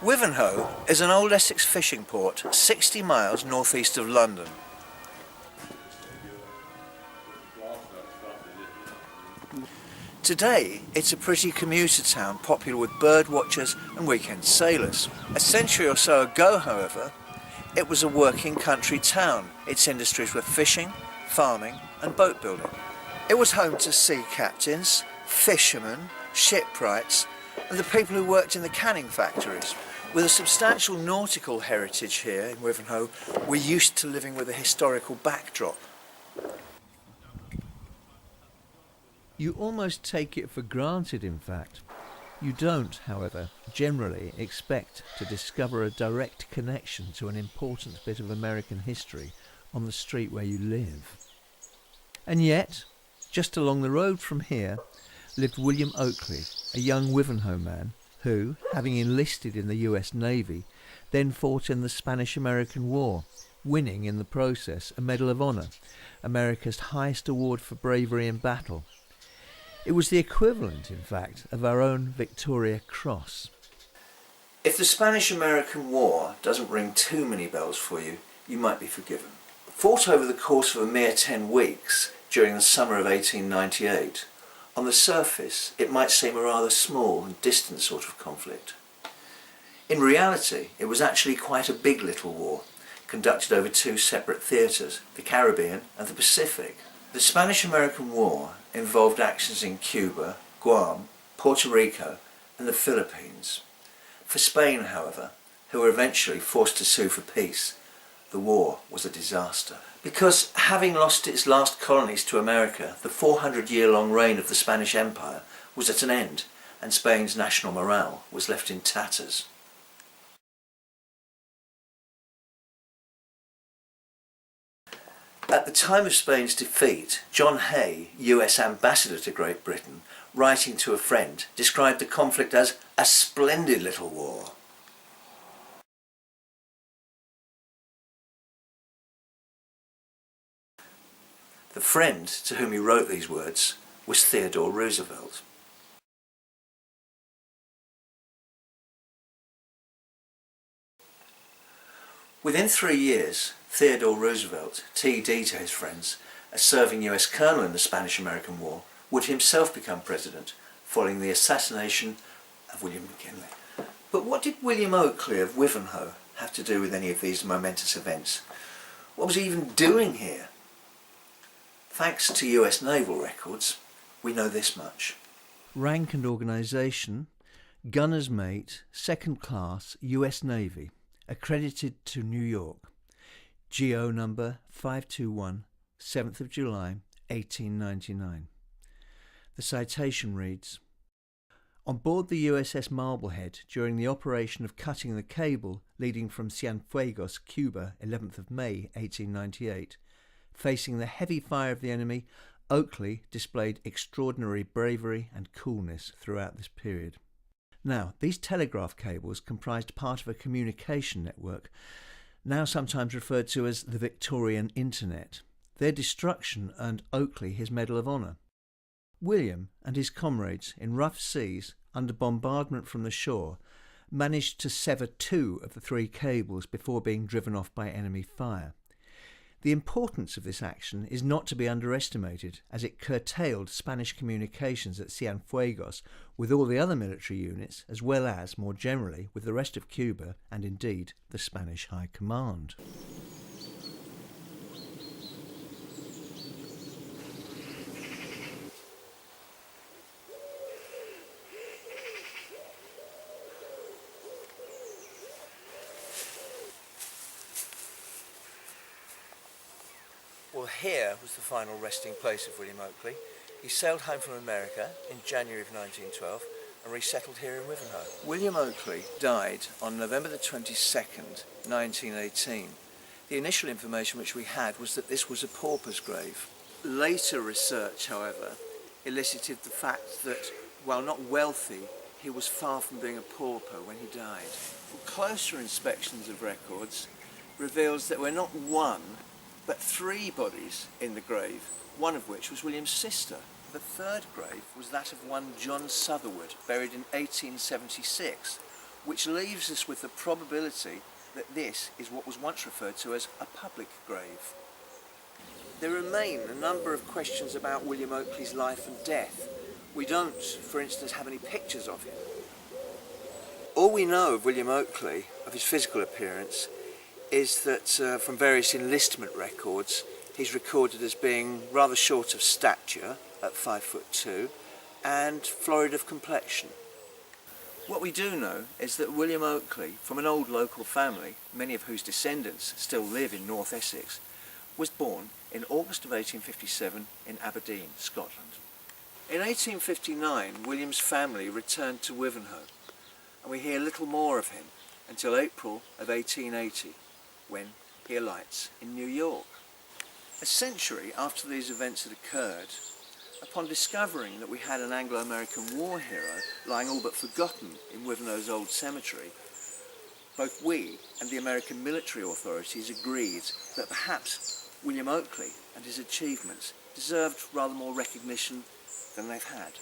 Wivenhoe is an old Essex fishing port 60 miles northeast of London. Today it's a pretty commuter town popular with bird watchers and weekend sailors. A century or so ago, however, it was a working country town. Its industries were fishing, farming and boat building. It was home to sea captains, fishermen, shipwrights and the people who worked in the canning factories. With a substantial nautical heritage here in Wivenhoe, we're used to living with a historical backdrop. You almost take it for granted, in fact. You don't, however, generally expect to discover a direct connection to an important bit of American history on the street where you live. And yet, just along the road from here, lived William Oakley, a young Wivenhoe man who, having enlisted in the US Navy, then fought in the Spanish-American War, winning in the process a Medal of Honor, America's highest award for bravery in battle. It was the equivalent, in fact, of our own Victoria Cross. If the Spanish-American War doesn't ring too many bells for you, you might be forgiven. Fought over the course of a mere 10 weeks during the summer of 1898, on the surface it might seem a rather small and distant sort of conflict. In reality, it was actually quite a big little war, conducted over 2 separate theatres, the Caribbean and the Pacific. The Spanish-American War involved actions in Cuba, Guam, Puerto Rico and the Philippines. For Spain, however, who were eventually forced to sue for peace, the war was a disaster. Because having lost its last colonies to America, the 400-year-long reign of the Spanish Empire was at an end and Spain's national morale was left in tatters. At the time of Spain's defeat, John Hay, US ambassador to Great Britain, writing to a friend, described the conflict as a splendid little war. The friend to whom he wrote these words was Theodore Roosevelt. Within 3 years, Theodore Roosevelt, TD to his friends, a serving US colonel in the Spanish-American War, would himself become president following the assassination of William McKinley. But what did William Oakley of Wivenhoe have to do with any of these momentous events? What was he even doing here? Thanks to US naval records, we know this much. Rank and organisation, gunner's mate, 2nd class, US Navy, accredited to New York. GO number 521, 7th of July, 1899. The citation reads, on board the USS Marblehead during the operation of cutting the cable leading from Cienfuegos, Cuba, 11th of May, 1898, facing the heavy fire of the enemy, Oakley displayed extraordinary bravery and coolness throughout this period. Now, these telegraph cables comprised part of a communication network, now sometimes referred to as the Victorian Internet. Their destruction earned Oakley his Medal of Honor. William and his comrades, in rough seas, under bombardment from the shore, managed to sever 2 of the 3 cables before being driven off by enemy fire. The importance of this action is not to be underestimated, as it curtailed Spanish communications at Cienfuegos with all the other military units, as well as, more generally, with the rest of Cuba and indeed the Spanish High Command. Well, here was the final resting place of William Oakley. He sailed home from America in January of 1912 and resettled here in Wivenhoe. William Oakley died on November the 22nd, 1918. The initial information which we had was that this was a pauper's grave. Later research, however, elicited the fact that, while not wealthy, he was far from being a pauper when he died. Closer inspections of records reveals that we're not 1, but 3 bodies in the grave, one of which was William's sister. The 3rd grave was that of one John Southerwood, buried in 1876, which leaves us with the probability that this is what was once referred to as a public grave. There remain a number of questions about William Oakley's life and death. We don't, for instance, have any pictures of him. All we know of William Oakley, of his physical appearance, is that from various enlistment records, he's recorded as being rather short of stature, at 5'2", and florid of complexion. What we do know is that William Oakley, from an old local family, many of whose descendants still live in North Essex, was born in August of 1857 in Aberdeen, Scotland. In 1859, William's family returned to Wivenhoe, and we hear little more of him until April of 1880, when he alights in New York. A century after these events had occurred, upon discovering that we had an Anglo-American war hero lying all but forgotten in Wivenhoe's old cemetery, both we and the American military authorities agreed that perhaps William Oakley and his achievements deserved rather more recognition than they've had.